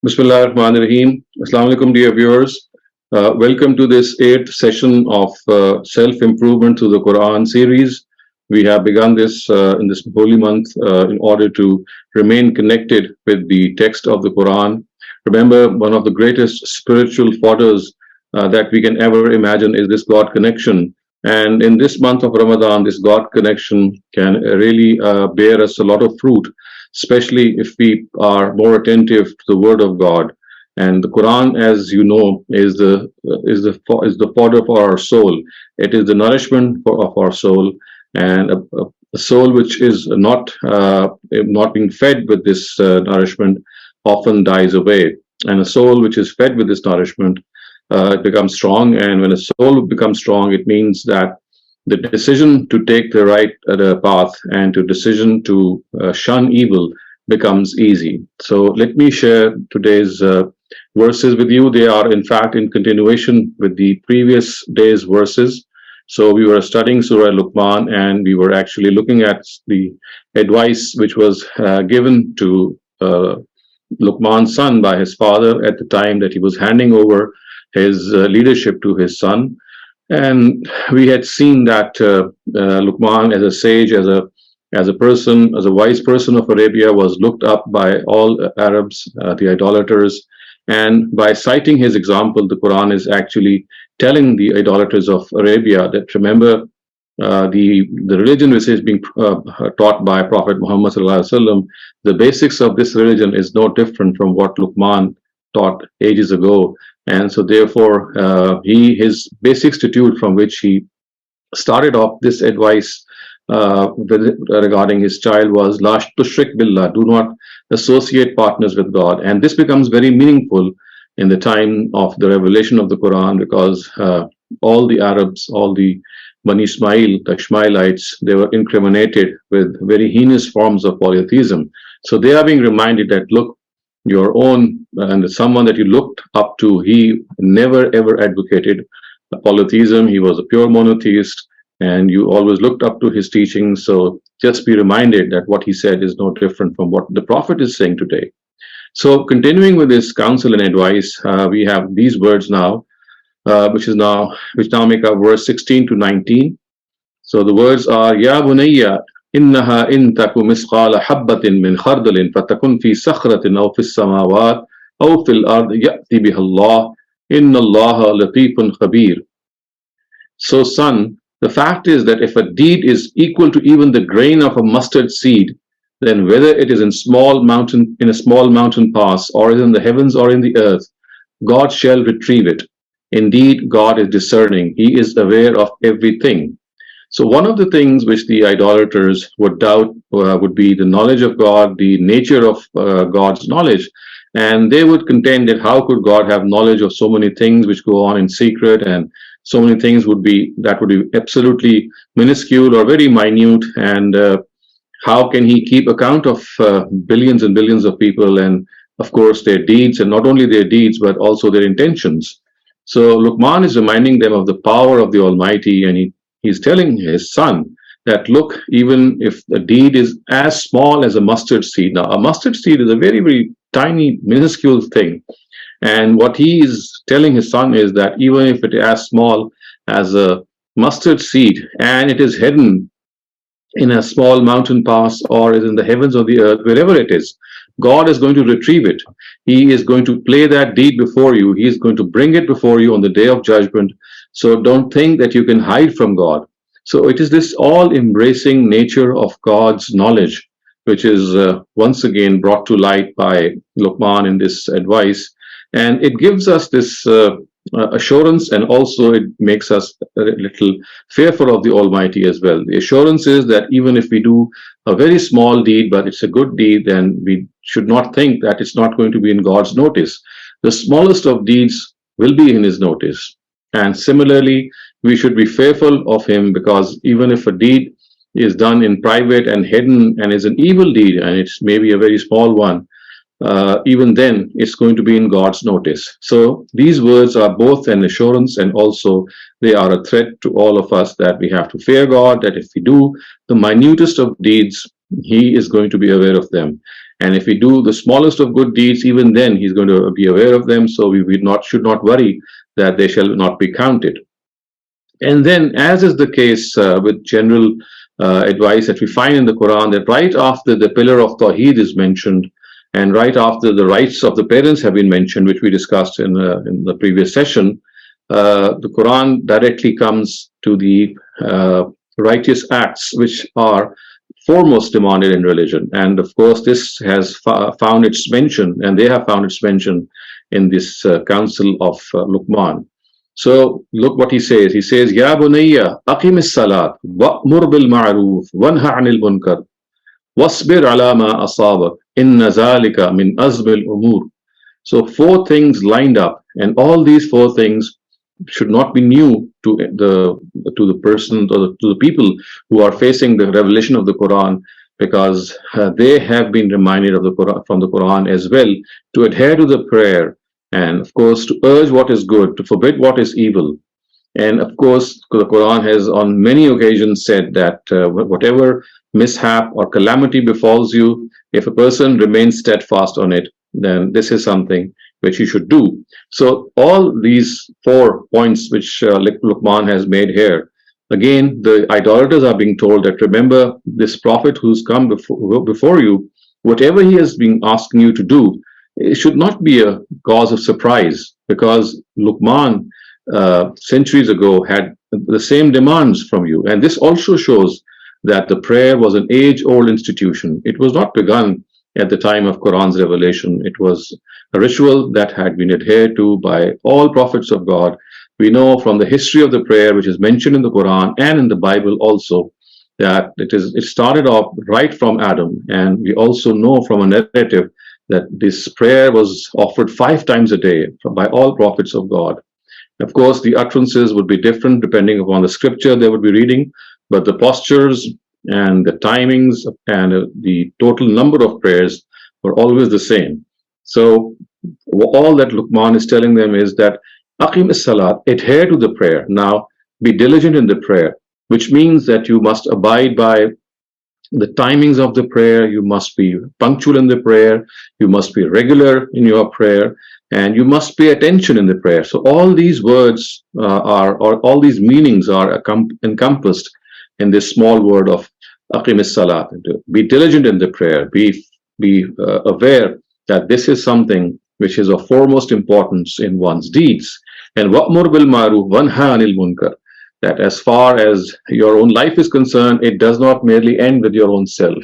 Bismillah ar-Rahman ar-Rahim. Assalamu alaikum, dear viewers. Welcome to this eighth session of self-improvement through the Quran series. We have begun this in this holy month in order to remain connected with the text of the Quran. Remember, one of the greatest spiritual fodders that we can ever imagine is this God connection. And in this month of Ramadan, this God connection can really bear us a lot of fruit, especially if we are more attentive to the Word of God. And the Quran, as you know, is the fodder for our soul. It is the nourishment of our soul, and a soul which is not being fed with this nourishment often dies away. And a soul which is fed with this nourishment it becomes strong. And when a soul becomes strong, it means that the decision to take the right path and to decision to shun evil becomes easy. So let me share today's verses with you. They are in fact in continuation with the previous day's verses. So we were studying Surah Luqman, and we were actually looking at the advice which was given to Luqman's son by his father at the time that he was handing over his leadership to his son. And we had seen that Luqman, as a sage, as a person, as a wise person of Arabia, was looked up by all Arabs, the idolaters. And by citing his example, the Quran is actually telling the idolaters of Arabia that, remember, the religion which is being taught by Prophet Muhammad ﷺ, the basics of this religion is no different from what Luqman taught ages ago. And so therefore, his basic institute from which he started off this advice regarding his child was La tushrik billah, do not associate partners with God. And this becomes very meaningful in the time of the revelation of the Quran, because all the Arabs, all the Bani Ismail, the Ishmaelites, they were incriminated with very heinous forms of polytheism. So they are being reminded that, look, your own and someone that you looked up to, he never ever advocated polytheism. He was a pure monotheist, and you always looked up to his teachings. So just be reminded that what he said is no different from what the Prophet is saying today. So continuing with this counsel and advice, we have these words now, which now make up verse 16 to 19. So the words are, Ya bunayya إنها إن تك مثقال حبة من خردل فتكن في صخرة أو في السماوات أو في الأرض يأتي بها الله إن الله لطيف خبير. So son, the fact is that if a deed is equal to even the grain of a mustard seed, then whether it is in a small mountain pass, or is in the heavens or in the earth, God shall retrieve it. Indeed, God is discerning. He is aware of everything. So one of the things which the idolaters would doubt would be the knowledge of God, the nature of God's knowledge. And they would contend that how could God have knowledge of so many things which go on in secret, and so many things would be absolutely minuscule or very minute. And how can he keep account of billions and billions of people, and of course their deeds, and not only their deeds, but also their intentions. So Luqman is reminding them of the power of the Almighty, and he's telling his son that, look, even if the deed is as small as a mustard seed. Now, a mustard seed is a very, very tiny, minuscule thing. And what he is telling his son is that even if it is as small as a mustard seed, and it is hidden in a small mountain pass, or is in the heavens or the earth, wherever it is, God is going to retrieve it. He is going to play that deed before you. He is going to bring it before you on the day of judgment. So don't think that you can hide from God. So it is this all-embracing nature of God's knowledge, which is once again brought to light by Luqman in this advice. And it gives us this assurance, and also it makes us a little fearful of the Almighty as well. The assurance is that even if we do a very small deed, but it's a good deed, then we should not think that it's not going to be in God's notice. The smallest of deeds will be in His notice. And similarly, we should be fearful of Him, because even if a deed is done in private and hidden and is an evil deed, and it's maybe a very small one, even then it's going to be in God's notice. So these words are both an assurance, and also they are a threat to all of us, that we have to fear God, that if we do the minutest of deeds, He is going to be aware of them. And if we do the smallest of good deeds, even then He's going to be aware of them. So we should not worry that they shall not be counted. And then, as is the case with general advice that we find in the Quran, that right after the pillar of Tawheed is mentioned, and right after the rights of the parents have been mentioned, which we discussed in the previous session, the Quran directly comes to the righteous acts which are foremost demanded in religion. And of course, this has found its mention, and they have found its mention in this council of Luqman. So look what he says. He says, Ya bunayya, aqim as-salat, wa'mur bil ma'ruf, wanha 'anil munkar, wasbir 'ala ma asabak, inna zalika min azmil umur. So four things lined up, and all these four things should not be new to the person or to the people who are facing the revelation of the Quran, because they have been reminded of the Quran, from the Quran as well, to adhere to the prayer, and of course to urge what is good, to forbid what is evil. And of course the Quran has on many occasions said that whatever mishap or calamity befalls you, if a person remains steadfast on it, then this is something which you should do. So all these 4 points which Luqman has made here, again, the idolaters are being told that remember this prophet who's come before you, whatever he has been asking you to do, it should not be a cause of surprise, because Luqman centuries ago had the same demands from you. And this also shows that the prayer was an age-old institution. It was not begun at the time of Quran's revelation. It was a ritual that had been adhered to by all prophets of God. We know from the history of the prayer, which is mentioned in the Quran and in the Bible also, that it started off right from Adam. And we also know from a narrative that this prayer was offered 5 times a day by all prophets of God. Of course, the utterances would be different depending upon the scripture they would be reading, but the postures and the timings and the total number of prayers were always the same. So all that Luqman is telling them is that aqim as-salat, adhere to the prayer. Now, be diligent in the prayer, which means that you must abide by the timings of the prayer, you must be punctual in the prayer, you must be regular in your prayer, and you must pay attention in the prayer. So all these words or all these meanings are encompassed in this small word of aqim as-salat. Be diligent in the prayer, be aware that this is something which is of foremost importance in one's deeds. And wa'mur bil ma'ruf wanha 'anil munkar, that as far as your own life is concerned, it does not merely end with your own self.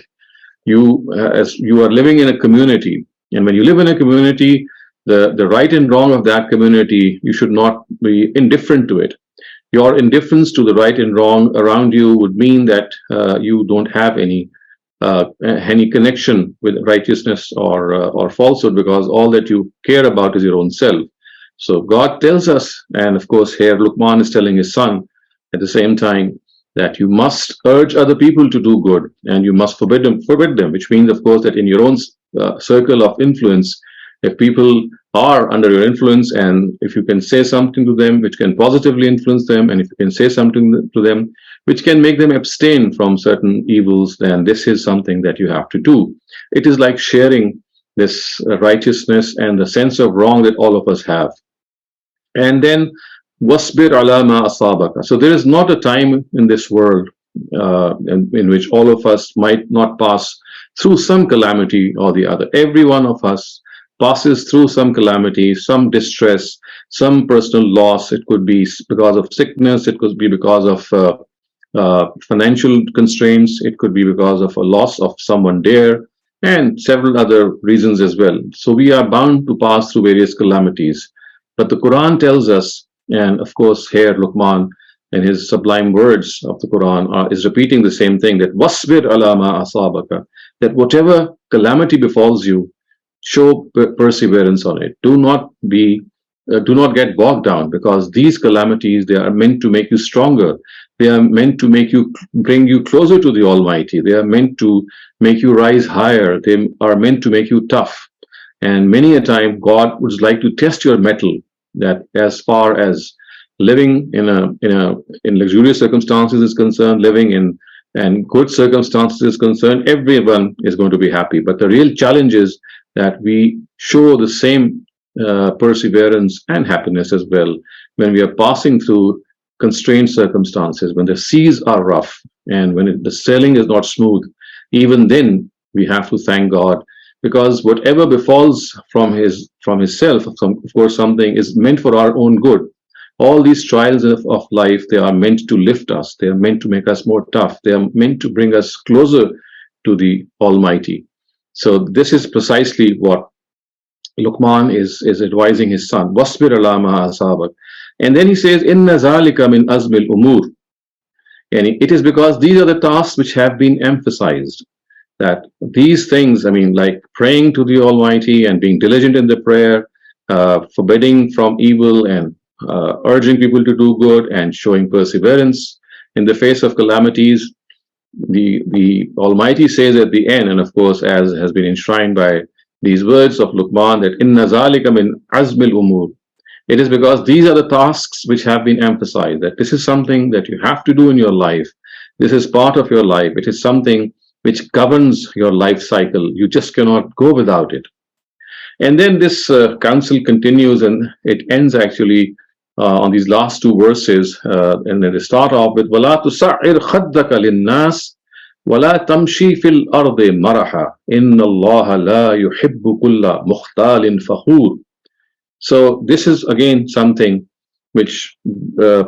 As you are living in a community, and when you live in a community, the right and wrong of that community, you should not be indifferent to it. Your indifference to the right and wrong around you would mean that you don't have any connection with righteousness or falsehood, because all that you care about is your own self. So God tells us, and of course here Luqman is telling his son at the same time, that you must urge other people to do good, and you must forbid them, which means, of course, that in your own circle of influence, if people are under your influence, and if you can say something to them which can positively influence them, and if you can say something to them which can make them abstain from certain evils, then this is something that you have to do. It is like sharing this righteousness and the sense of wrong that all of us have. And then wasbir ala ma asabaka. So there is not a time in this world in which all of us might not pass through some calamity or the other. Every one of us passes through some calamity, some distress, some personal loss. It could be because of sickness, it could be because of financial constraints, it could be because of a loss of someone dear, and several other reasons as well. So we are bound to pass through various calamities. But the Quran tells us, and of course here Luqman in his sublime words of the Quran is repeating the same thing, that wasbir ala ma asabaka, that whatever calamity befalls you, show perseverance on it. Do not get bogged down, because these calamities, they are meant to make you stronger. They are meant to bring you closer to the Almighty. They are meant to make you rise higher. They are meant to make you tough. And many a time God would like to test your mettle, that as far as living in luxurious circumstances is concerned, living in and good circumstances is concerned, everyone is going to be happy. But the real challenge is that we show the same perseverance and happiness as well when we are passing through constrained circumstances, when the seas are rough and when the sailing is not smooth. Even then, we have to thank God, because whatever befalls from himself, of course, something is meant for our own good. All these trials of life, they are meant to lift us. They are meant to make us more tough. They are meant to bring us closer to the Almighty. So this is precisely what Luqman is advising his son. Wasbir ala ma asabak. And then he says, Inna zalika min azmil umur. And it is because these are the tasks which have been emphasized. That these things, like praying to the Almighty and being diligent in the prayer, forbidding from evil and urging people to do good and showing perseverance in the face of calamities. The Almighty says at the end, and of course, as has been enshrined by these words of Luqman, that Inna zalika min azmil umur. It is because these are the tasks which have been emphasized, that this is something that you have to do in your life. This is part of your life. It is something which governs your life cycle. You just cannot go without it. And then this counsel continues, and it ends actually on these last two verses. And then they start off with وَلَا تُسَعِّرْ خَدَّكَ لِلنَّاسِ وَلَا تَمْشِي فِي الْأَرْضِ مَرَحًا إِنَّ اللَّهَ لَا يُحِبُّ كُلَّ مُخْتَالٍ فَخُورٍ. So this is again something which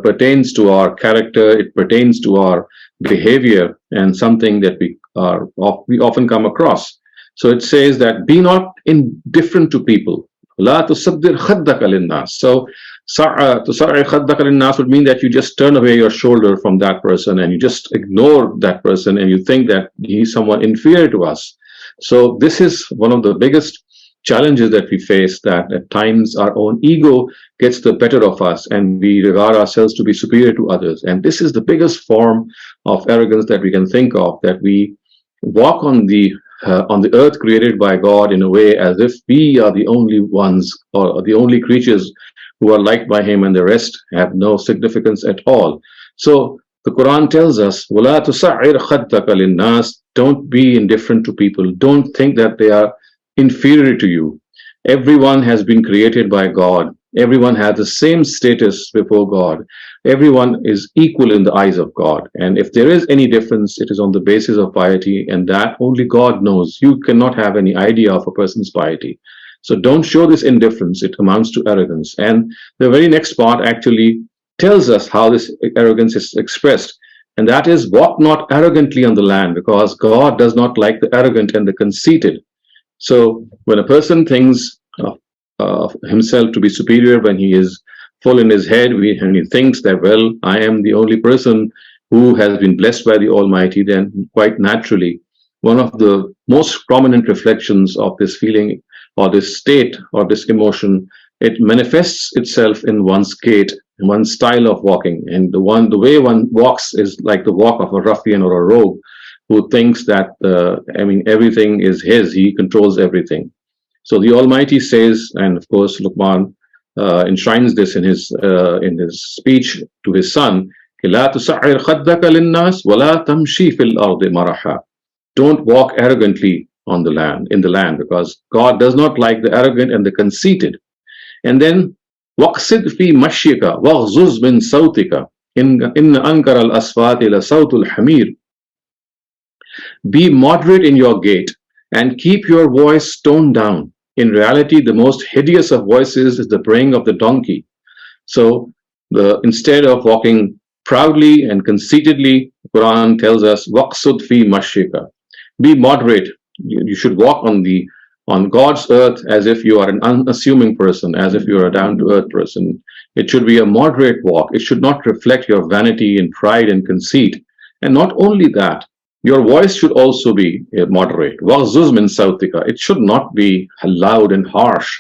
pertains to our character. It pertains to our behavior, and something that we often come across. So it says that be not indifferent to people. لا تصدر خدك للناس. So تصعر خدك للناس would mean that you just turn away your shoulder from that person and you just ignore that person and you think that he's someone inferior to us. So this is one of the biggest challenges that we face, that at times our own ego gets the better of us and we regard ourselves to be superior to others. And this is the biggest form of arrogance that we can think of, that we walk on the earth created by God in a way as if we are the only ones or the only creatures who are liked by him, and the rest have no significance at all. So the Quran tells us, وَلَا تُسَعِّرْ خَدَّكَ لِلنَّاسِ. Don't be indifferent to people. Don't think that they are inferior to you. Everyone has been created by God. Everyone has the same status before God. Everyone is equal in the eyes of God. And if there is any difference, it is on the basis of piety, and that only God knows. You cannot have any idea of a person's piety. So don't show this indifference. It amounts to arrogance. And the very next part actually tells us how this arrogance is expressed. And that is, walk not arrogantly on the land, because God does not like the arrogant and the conceited. So when a person thinks of himself to be superior, when he is full in his head, and he thinks that, well, I am the only person who has been blessed by the Almighty, then quite naturally, one of the most prominent reflections of this feeling or this state or this emotion, it manifests itself in one's gait, in one's style of walking. And the way one walks is like the walk of a ruffian or a rogue who thinks that, everything is his, he controls everything. So the Almighty says, and of course Luqman enshrines this in his speech to his son, لا تسعر خدك للناس ولا تمشي في الأرض مرحا. Don't walk arrogantly in the land, because God does not like the arrogant and the conceited. And then وَقْصِدْ فِي مَشْيِكَ وَغْزُزْ مِنْ صَوْتِكَ إِنَّ أَنْكَرَ الْأَصْوَاتِ لَصَوْتُ الْحَمِيرِ. Be moderate in your gait and keep your voice toned down. In reality, the most hideous of voices is the braying of the donkey. So instead of walking proudly and conceitedly, the Quran tells us, waqsud fi mashika. Be moderate. You should walk on God's earth as if you are an unassuming person, as if you are a down-to-earth person. It should be a moderate walk. It should not reflect your vanity and pride and conceit. And not only that, your voice should also be moderate. وَغْزُزْ مِنْ صَوْتِكَ. It should not be loud and harsh,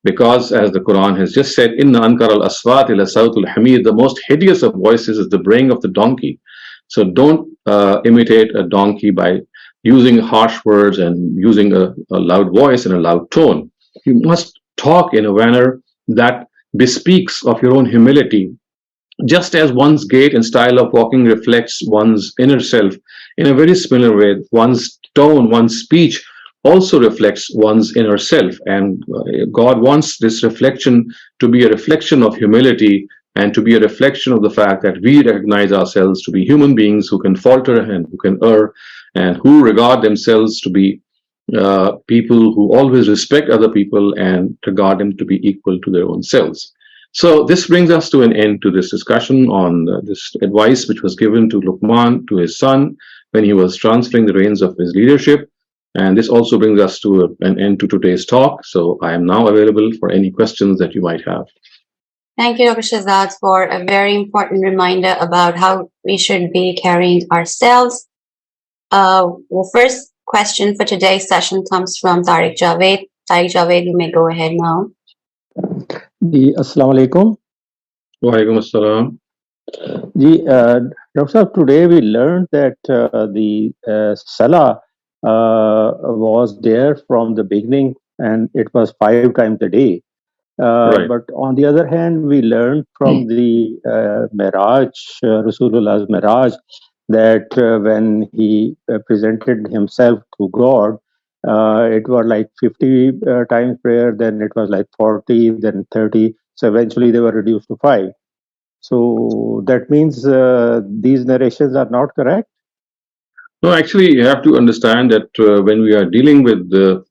because as the Quran has just said, إِنَّ أَنْكَرَ الْأَصْوَاتِ لَصَوْتُ الْحَمِيرِ. The most hideous of voices is the braying of the donkey. So don't imitate a donkey by using harsh words and using a loud voice and a loud tone. You must talk in a manner that bespeaks of your own humility. Just as one's gait and style of walking reflects one's inner self, In a very similar way, one's tone, one's speech also reflects one's inner self. And God wants this reflection to be a reflection of humility and to be a reflection of the fact that we recognize ourselves to be human beings who can falter and who can err and who regard themselves to be people who always respect other people and regard them to be equal to their own selves. So this brings us to an end to this discussion on this advice which was given to Luqman to his son when he was transferring the reins of his leadership. And this also brings us to an end to today's talk. So I am now available for any questions that you might have. Thank you, Dr. Shehzad, for a very important reminder about how we should be carrying ourselves. Well, first question for today's session comes from Tariq Javed. Tariq Javed, you may go ahead now. Assalamu alaikum. Wa alaikum assalam. Dr. Sahab, today we learned that the Salah was there from the beginning and it was 5 times a day. Right. But on the other hand, we learned from the Miraj, Rasulullah's Miraj, that when he presented himself to God, it was like 50 times prayer, then it was like 40, then 30. So eventually they were reduced to 5. So that means these narrations are not correct? No, actually, you have to understand that when we are dealing with the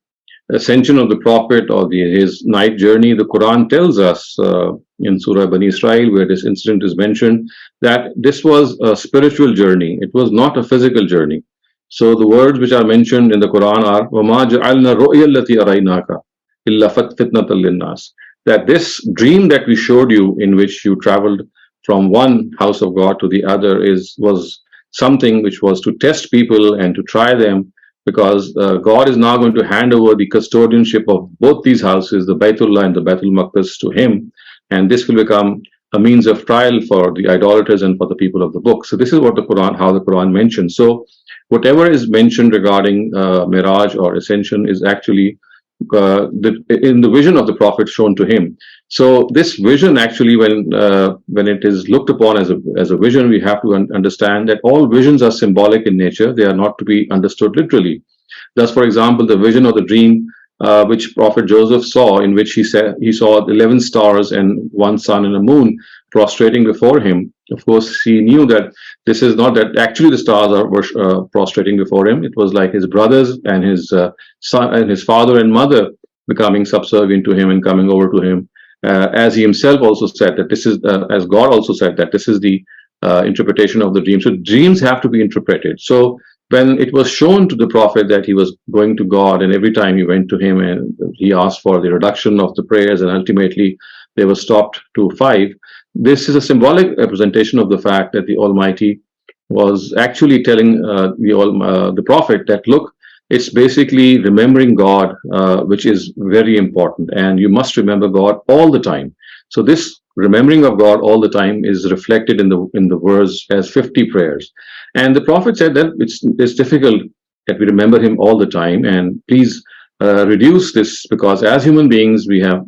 ascension of the Prophet or his night journey, the Quran tells us in Surah Bani Israel, where this incident is mentioned, that this was a spiritual journey. It was not a physical journey. So the words which are mentioned in the Quran are وَمَا جَعَلْنَا الرُّؤْيَا الَّتِي أَرَيْنَاكَ إِلَّا فِتْنَةً لِلنَّاسِ. That this dream that we showed you, in which you traveled from one house of God to the other, was something which was to test people and to try them, because God is now going to hand over the custodianship of both these houses, the Baytullah and the Baytul Maqdis, to him, and this will become a means of trial for the idolaters and for the people of the book. So this is what how the Quran mentions. So whatever is mentioned regarding Miraj or ascension is actually in the vision of the Prophet shown to him. So this vision, actually, when it is looked upon as a vision, we have to understand that all visions are symbolic in nature. They are not to be understood literally. Thus, for example, the vision or the dream which Prophet Joseph saw, in which he saw 11 stars and one sun and a moon prostrating before him. Of course, he knew that this is not that actually the stars were prostrating before him. It was like his brothers and his son and his father and mother becoming subservient to him and coming over to him. As he himself also said that this is, as God also said that this is the interpretation of the dream. So dreams have to be interpreted. So when it was shown to the Prophet that he was going to God, and every time he went to him and he asked for the reduction of the prayers, and ultimately they were stopped to 5, this is a symbolic representation of the fact that the Almighty was actually telling the Prophet that, look, it's basically remembering God, which is very important, and you must remember God all the time. So this remembering of God all the time is reflected in the verse as 50 prayers. And the Prophet said that it's difficult that we remember him all the time, and please reduce this, because as human beings we have,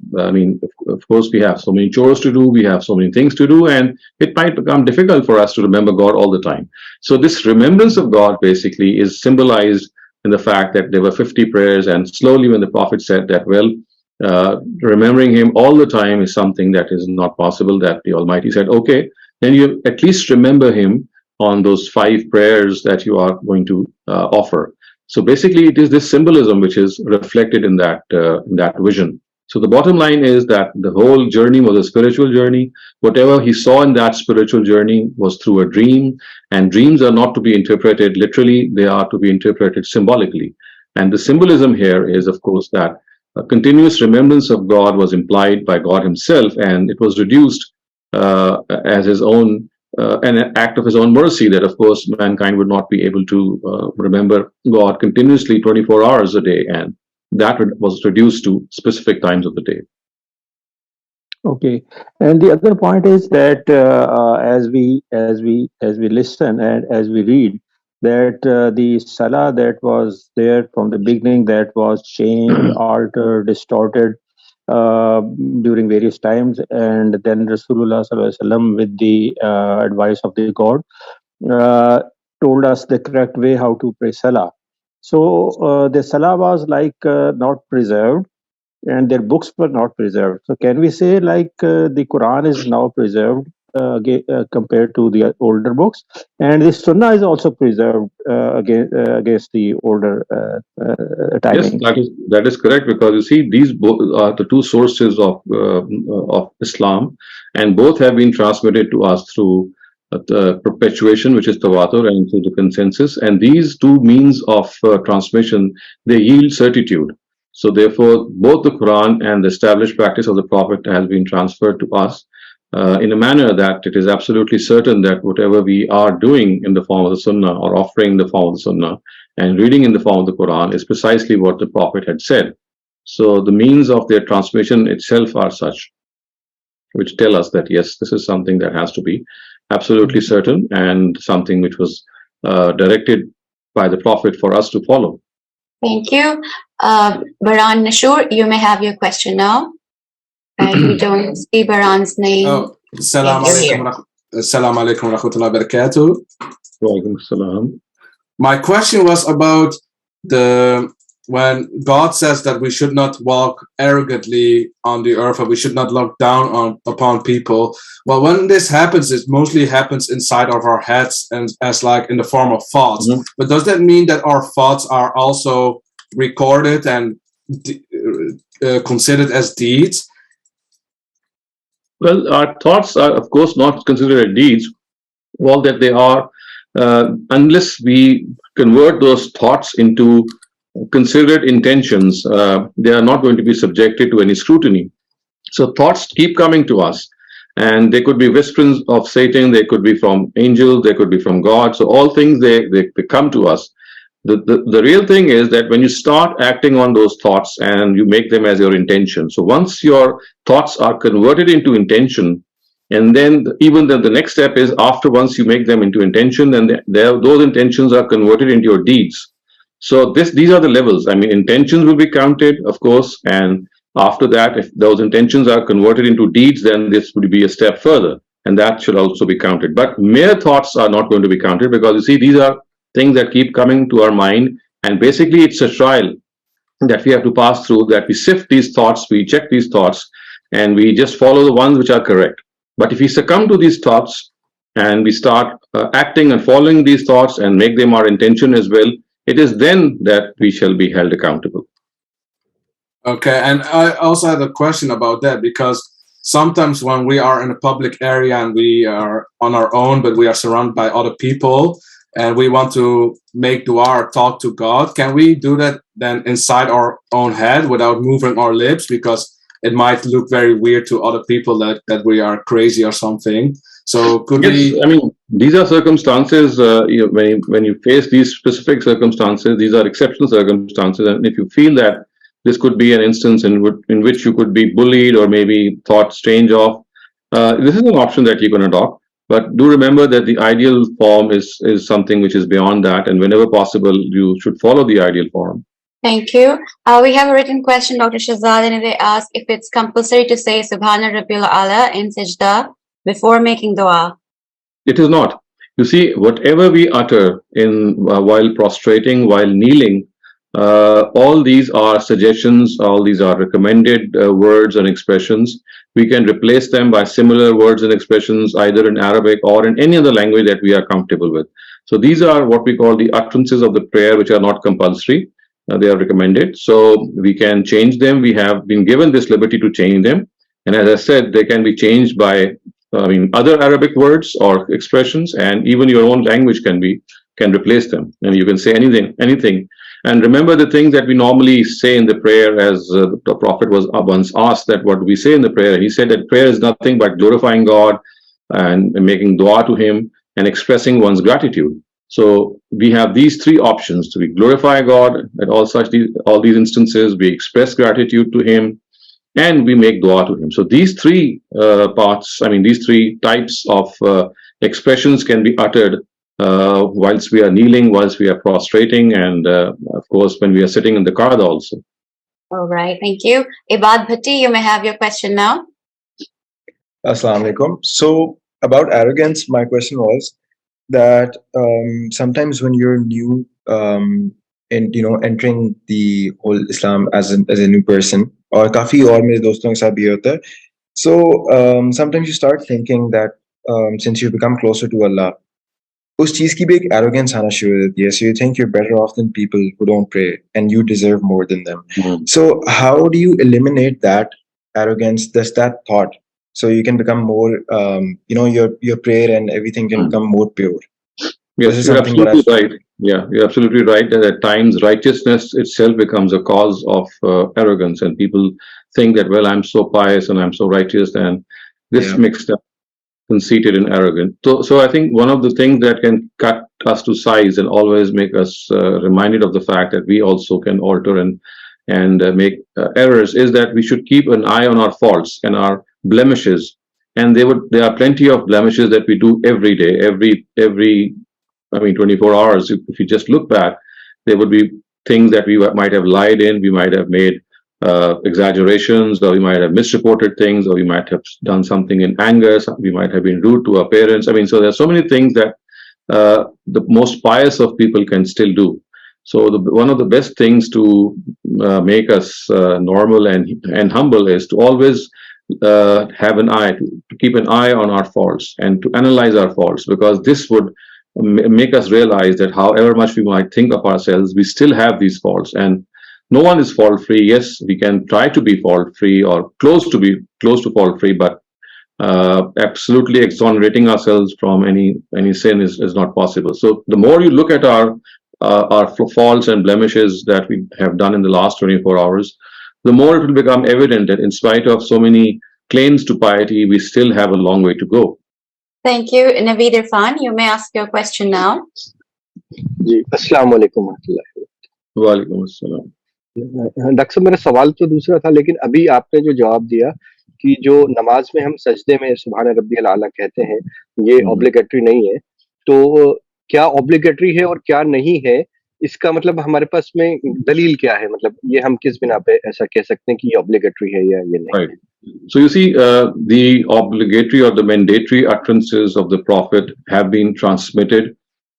of course we have so many chores to do, we have so many things to do, and it might become difficult for us to remember God all the time. So this remembrance of God basically is symbolized in the fact that there were 50 prayers, and slowly when the Prophet said that, well, remembering him all the time is something that is not possible, that the Almighty said, okay, then you at least remember him on those 5 prayers that you are going to offer. So basically it is this symbolism which is reflected in that vision. So the bottom line is that the whole journey was a spiritual journey. Whatever he saw in that spiritual journey was through a dream, and dreams are not to be interpreted literally, they are to be interpreted symbolically. And the symbolism here is, of course, that a continuous remembrance of God was implied by God himself, and it was reduced as his own an act of his own mercy, that of course mankind would not be able to remember God continuously 24 hours a day, and that was reduced to specific times of the day. Okay, and the other point is that as we listen and as we read, that the salah that was there from the beginning, that was changed, altered, distorted during various times, and then Rasulullah Sallallahu Alaihi Wasallam, with the advice of the God, told us the correct way how to pray Salah. So the Salah was like not preserved, and their books were not preserved. So can we say like the Quran is now preserved compared to the older books, and the Sunnah is also preserved against the older Yes, timing? that is correct, because you see these both are the two sources of Islam, and both have been transmitted to us through the perpetuation, which is tawatur, and through the consensus. And these two means of transmission, they yield certitude. So therefore, both the Quran and the established practice of the Prophet has been transferred to us in a manner that it is absolutely certain that whatever we are doing in the form of the Sunnah, or offering in the form of the Sunnah, and reading in the form of the Quran, is precisely what the Prophet had said. So the means of their transmission itself are such, which tell us that yes, this is something that has to be absolutely certain, and something which was directed by the Prophet for us to follow. Thank you. Baran Nashur, you may have your question now. We don't see Baran's name. Oh, Assalamu alaikum wa rahmatullahi wa barakatuh. Wa alaikum assalam. My question was about when God says that we should not walk arrogantly on the earth, or we should not look down upon people. Well, when this happens, it mostly happens inside of our heads, and as like in the form of thoughts. Mm-hmm. But does that mean that our thoughts are also recorded and considered as deeds? Well, our thoughts are, of course, not considered deeds. All that they are, unless we convert those thoughts into considered intentions, they are not going to be subjected to any scrutiny. So thoughts keep coming to us, and they could be whisperings of Satan, they could be from angels, they could be from God. So all things, they come to us. The real thing is that when you start acting on those thoughts and you make them as your intention, so once your thoughts are converted into intention, and then even the next step is, after once you make them into intention, then those intentions are converted into your deeds. So these are the levels. I mean, intentions will be counted, of course, and after that, if those intentions are converted into deeds, then this would be a step further, and that should also be counted. But mere thoughts are not going to be counted, because you see, these are things that keep coming to our mind, and basically it's a trial that we have to pass through, that we sift these thoughts, we check these thoughts, and we just follow the ones which are correct. But if we succumb to these thoughts and we start acting and following these thoughts and make them our intention as well, it is then that we shall be held accountable. Okay, and I also had a question about that, because sometimes when we are in a public area and we are on our own, but we are surrounded by other people, and we want to make dua or talk to God, can we do that then inside our own head without moving our lips? Because it might look very weird to other people that we are crazy or something. So could we? I mean, these are circumstances. When you face these specific circumstances, these are exceptional circumstances, and if you feel that this could be an instance in which you could be bullied or maybe thought strange of, this is an option that you can adopt. But do remember that the ideal form is something which is beyond that, and whenever possible, you should follow the ideal form. Thank you. We have a written question, Dr. Shehzad, and they ask if it's compulsory to say Subhana Rabbil Ala in Sajda before making dua. It is not. You see, whatever we utter while prostrating, while kneeling, all these are suggestions, all these are recommended words and expressions. We can replace them by similar words and expressions, either in Arabic or in any other language that we are comfortable with. So these are what we call the utterances of the prayer, which are not compulsory. They are recommended. So we can change them. We have been given this liberty to change them. And as I said, they can be changed by other Arabic words or expressions, and even your own language can replace them. And you can say anything. And remember the things that we normally say in the prayer, as the Prophet was once asked that what we say in the prayer. He said that prayer is nothing but glorifying God and making dua to Him and expressing one's gratitude. So we have these three options: we glorify God at all these instances, we express gratitude to Him, and we make dua to Him. So these three these three types of expressions can be uttered whilst we are kneeling, whilst we are prostrating, and of course when we are sitting in the qard also. All right, thank you. Ibad Bhatti, you may have your question now. Assalamu alaikum. So about arrogance, my question was, that sometimes when you're new, and entering the whole Islam as a new person, or काफी और मेरे दोस्तों के साथ भी होता है. So sometimes you start thinking that since you become closer to Allah, उस चीज की भी एक arrogance आना शुरू हो जाती है. So you think you're better off than people who don't pray and you deserve more than them. So how do you eliminate that arrogance, that thought, so you can become more, your prayer and everything can become more pure? Yes, This is you're something that absolutely right. Yeah, you're absolutely right that at times righteousness itself becomes a cause of arrogance, and people think that, well, I'm so pious and I'm so righteous, and this Yeah. makes them conceited and arrogant. So I think one of the things that can cut us to size and always make us reminded of the fact that we also can alter and make errors is that we should keep an eye on our faults and our blemishes. And there are plenty of blemishes that we do every day, every 24 hours. If you just look back, there would be things that we might have lied in, we might have made exaggerations, or we might have misreported things, or we might have done something in anger, we might have been rude to our parents. So there are so many things that the most pious of people can still do. So one of the best things to make us normal and humble is to always have an eye, to keep an eye on our faults and to analyze our faults, because this would make us realize that however much we might think of ourselves, we still have these faults, and no one is fault free. Yes, we can try to be fault free or close to fault free, but absolutely exonerating ourselves from any sin is not possible. So the more you look at our faults and blemishes that we have done in the last 24 hours, the more it will become evident that in spite of so many claims to piety, we still have a long way to go. Thank you. Naveed Irfan, you may ask your question now. जी, अस्सलाम वालेकुम रहमतुल्लाहि। वालेकुम अस्सलाम। Doctor साहब, मेरा सवाल तो दूसरा था, लेकिन अभी आपने जो जवाब दिया कि जो नमाज में हम सजदे में सुभान रब्बियल आला कहते हैं, ये ऑब्लिगेटरी नहीं है, तो क्या ऑब्लिगेटरी है और क्या नहीं है, इसका मतलब हमारे पास में दलील क्या है? मतलब ये हम किस बिना पे ऐसा कह सकते हैं कि ये ऑब्लिगेटरी है या ये नहीं? Right. So you see, the obligatory or the mandatory utterances of the Prophet have been transmitted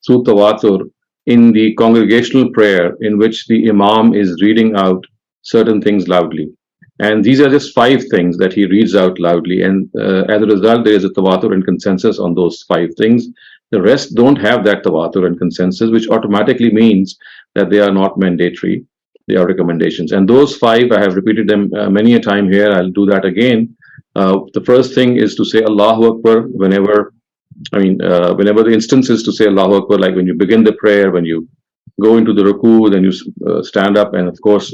through tawatur in the congregational prayer, in which the Imam is reading out certain things loudly. And these are just 5 things that he reads out loudly. And as a result, there is a tawatur and consensus on those 5 things. The rest don't have that tawatur and consensus, which automatically means that they are not mandatory. They are recommendations. And those 5, I have repeated them many a time here. I'll do that again. The first thing is to say Allahu Akbar whenever the instance is to say Allahu Akbar, like when you begin the prayer, when you go into the ruku, then you stand up, and of course,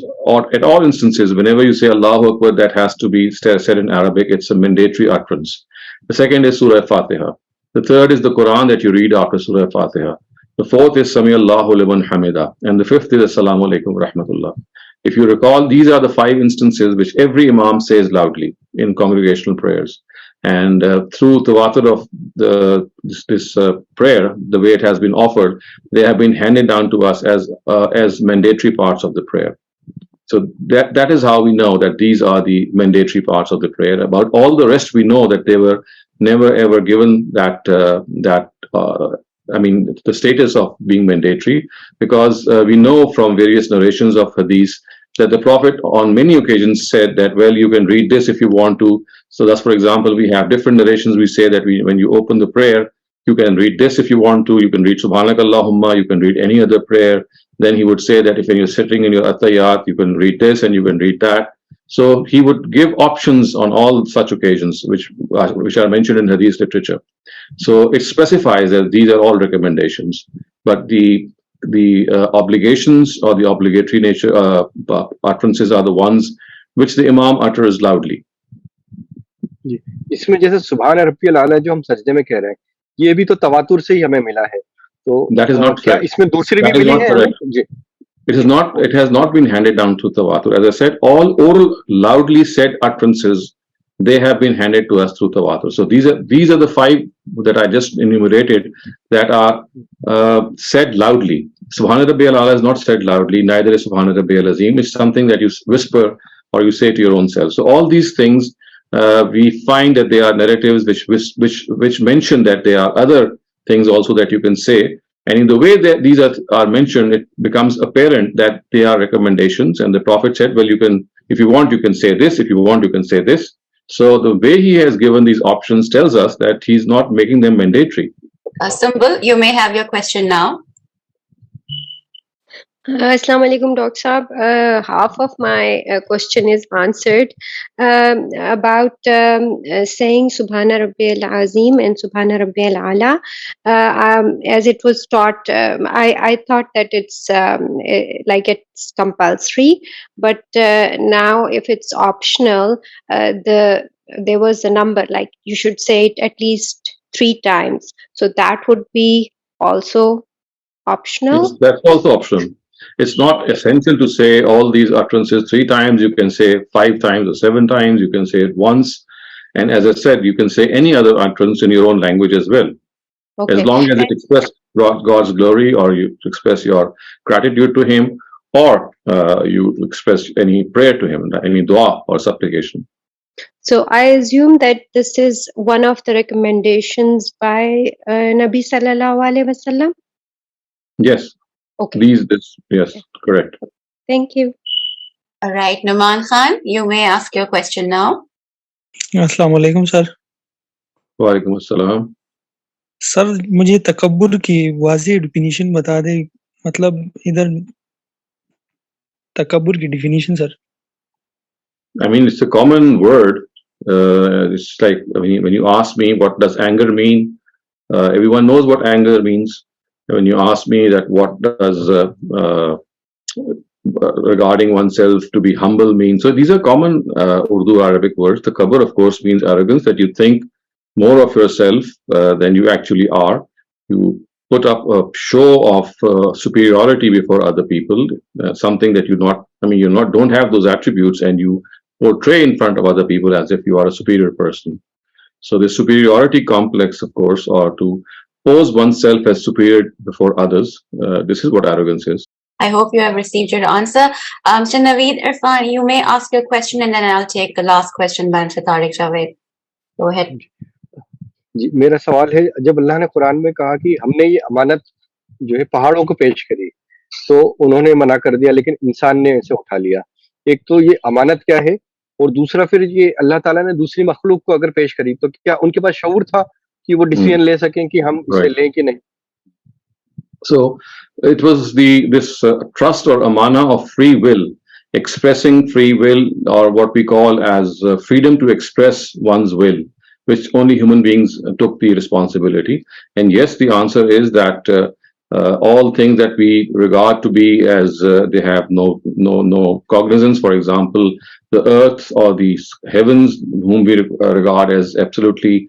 at all instances, whenever you say Allahu Akbar, that has to be said in Arabic. It's a mandatory utterance. The second is Surah Fatiha. The third is the Quran that you read after Surah Fatiha. The fourth is Sami Allahu liman hamida. And the fifth is Assalamu alaikum rahmatullah. If you recall, these are the 5 instances which every Imam says loudly in congregational prayers. And through tawatur of this prayer, the way it has been offered, they have been handed down to us as mandatory parts of the prayer. So that is how we know that these are the mandatory parts of the prayer. About all the rest, we know that they were never ever given the status of being mandatory, because we know from various narrations of hadith that the Prophet on many occasions said that, well, you can read this if you want to. So thus, for example, we have different narrations. We say that when you open the prayer, you can read this if you want to. You can read Subhanak Allahumma. You can read any other prayer. Then he would say that if you're sitting in your attayat, you can read this and you can read that. So he would give options on all such occasions, which are mentioned in hadith literature. So it specifies that these are all recommendations, but the obligations or the obligatory nature utterances are the ones which the Imam utters loudly. जी, इसमें जैसे सुभान रब्बियल आला जो हम सजदे में कह रहे हैं, ये भी तो तवातुर से ही हमें मिला है, तो that is not क्या correct. इसमें दूसरी भी That is मिली not है? correct. Ji, It has not been handed down through tawatur. As I said, all oral loudly said utterances, they have been handed to us through tawatur. So these are the 5 that I just enumerated that are said loudly. Subhana Rabbiyal Ala is not said loudly, neither is Subhana Rabbiyal Azim. It's something that you whisper or you say to your own self. So all these things, we find that they are narratives which mention that there are other things also that you can say. And in the way that these are mentioned, it becomes apparent that they are recommendations. And the Prophet said, well, you can, if you want, you can say this. If you want, you can say this. So the way he has given these options tells us that he's not making them mandatory. Sumbul, you may have your question now. Assalamu alaikum, Dr. Saab. Half of my question is answered about saying Subhana Rabbiyal Azim and Subhana Rabbiyal Ala. As it was taught, I thought that it's like it's compulsory, but now if it's optional, there was a number like you should say it at least 3 times. So that would be also optional. That's also optional. It's not essential to say all these utterances 3 times. You can say 5 times or 7 times. You can say it once. And as I said, you can say any other utterance in your own language as well. Okay. As long as it expresses God's glory, or you express your gratitude to Him, or you express any prayer to Him, any dua or supplication. So I assume that this is one of the recommendations by Nabi Sallallahu Alaihi Wasallam? Yes. Okay. Yes, correct. Thank you. All right, Numan Khan, you may ask your question now. अस्सलाम वालेकुम sir. वालेकुम अस्सलाम. Sir मुझे तकब्बुर की वाज़ेह definition बता दे, मतलब इधर तकब्बुर की definition sir. I mean, it's a common word. It's like when you ask me what does anger mean, everyone knows what anger means. When you ask me that what does regarding oneself to be humble mean, so these are common Urdu Arabic words. Takabbur, of course, means arrogance, that you think more of yourself than you actually are. You put up a show of superiority before other people, something that don't have those attributes, and you portray in front of other people as if you are a superior person. So the superiority complex, of course, or to pose oneself as superior before others, this is what arrogance is. I hope you have received your answer. Mr. Naveed Irfan, you may ask your question and then I'll take the last question by Mr. Tariq Javed. Go ahead. जी, मेरा सवाल है, जब अल्लाह ने कुरान में कहा कि हमने ये अमानत जो है पहाड़ों को पेश करी, तो उन्होंने मना कर दिया, लेकिन इंसान ने इसे उठा लिया. एक तो ये अमानत क्या है, और दूसरा फिर ये अल्लाह ताला ने दूसरी मखलूक को अगर पेश करी, तो क्या उनके पास शऊर था कि वो डिसीजन ले सकें कि हम इसे लें कि नहीं? So it was this trust or amana of free will, expressing free will, or what we call as freedom to express one's will, which only human beings took the responsibility. And yes, the answer is that all things that we regard to be as they have no cognizance, for example, the earth or the heavens, whom we regard as absolutely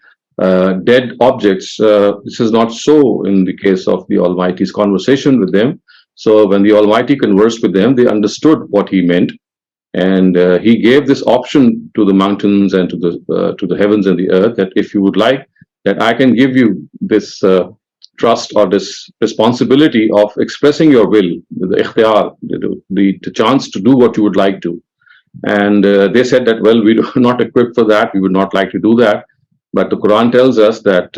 dead objects, this is not so in the case of the Almighty's conversation with them. So when the Almighty conversed with them, they understood what He meant, and He gave this option to the mountains and to the heavens and the earth, that if you would like, that I can give you this trust or this responsibility of expressing your will, the ikhtiyar, the chance to do what you would like to. And they said that, well, we are not equipped for that, we would not like to do that. But the Quran tells us that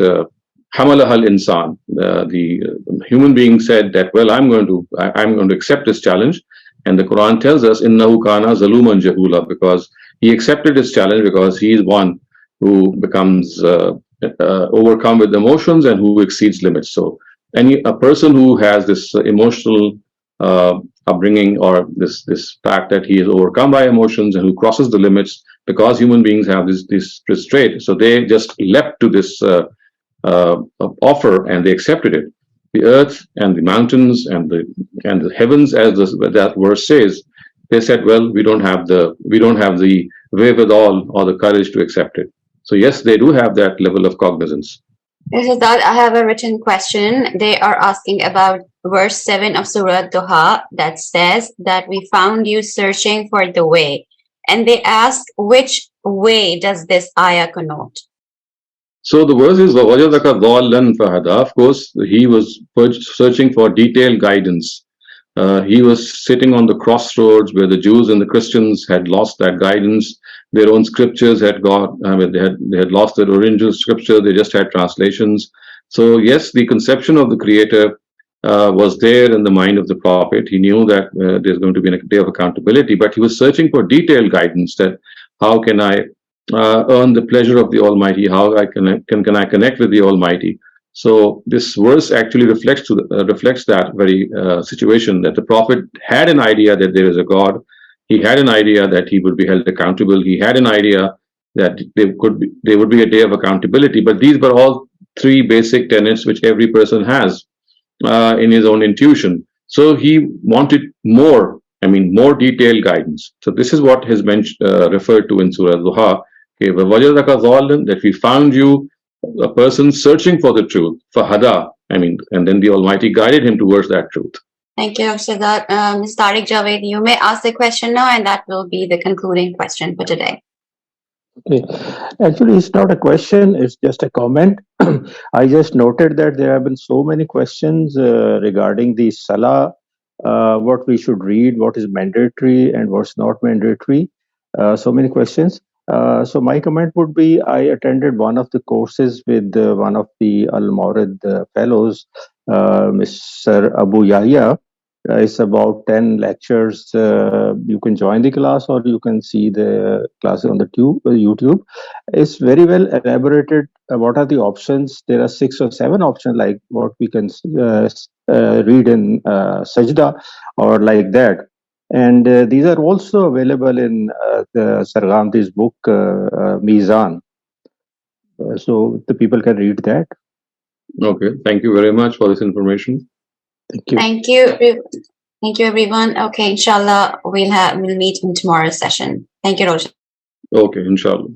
hamalahal insan, the human being said that, well, I'm going to accept this challenge. And the Quran tells us, innahu kana zaluman jahula, because he accepted his challenge because he is one who becomes overcome with emotions and who exceeds limits. So a person who has this emotional upbringing, or this fact that he is overcome by emotions and who crosses the limits, because human beings have this trait, so they just leapt to this offer and they accepted it. The earth and the mountains and the heavens, as that verse says, they said, well, we don't have the wherewithal or the courage to accept it. So yes, they do have that level of cognizance. Shehzad, I have a written question. They are asking about verse 7 of Surah Duha that says that we found you searching for the way. And they ask, which way does this ayah connote? So the verse is, وَوَجَدَكَ ضَالًّا فَهَدَى. Of course, he was searching for detailed guidance. He was sitting on the crossroads where the Jews and the Christians had lost that guidance. Their own scriptures had they had lost their original scripture. They just had translations. So yes, the conception of the Creator was there in the mind of the Prophet. He knew that there's going to be a day of accountability, but he was searching for detailed guidance that how can I earn the pleasure of the Almighty? How can I connect with the Almighty? So this verse actually reflects that very situation, that the Prophet had an idea that there is a God. He had an idea that he would be held accountable. He had an idea that there would be a day of accountability. But these were all three basic tenets which every person has in his own intuition. So he wanted more, more detailed guidance. So this is what is referred to in Surah Duha, that we found you a person searching for the truth, for hada, and then the Almighty guided him towards that truth. Thank you, Dr. Shehzad. Ms. Tariq Javed, you may ask the question now, and that will be the concluding question for today. Okay. Actually, it's not a question, it's just a comment. I just noted that there have been so many questions regarding the Salah, what we should read, what is mandatory and what's not mandatory. So many questions. So my comment would be, I attended one of the courses with one of the Mawrid fellows, Mr. Abu Yahya. It's about 10 lectures. You can join the class or you can see the class on the YouTube. It's very well elaborated. What are the options? There are 6 or 7 options, like what we can read in Sajda or like that. And these are also available in the Sargamdi's book, Mizan. So the people can read that. Okay, thank you very much for this information. Thank you. Thank you. Thank you, everyone. Okay, inshallah, we'll meet in tomorrow's session. Thank you, Roshan. Okay, inshallah.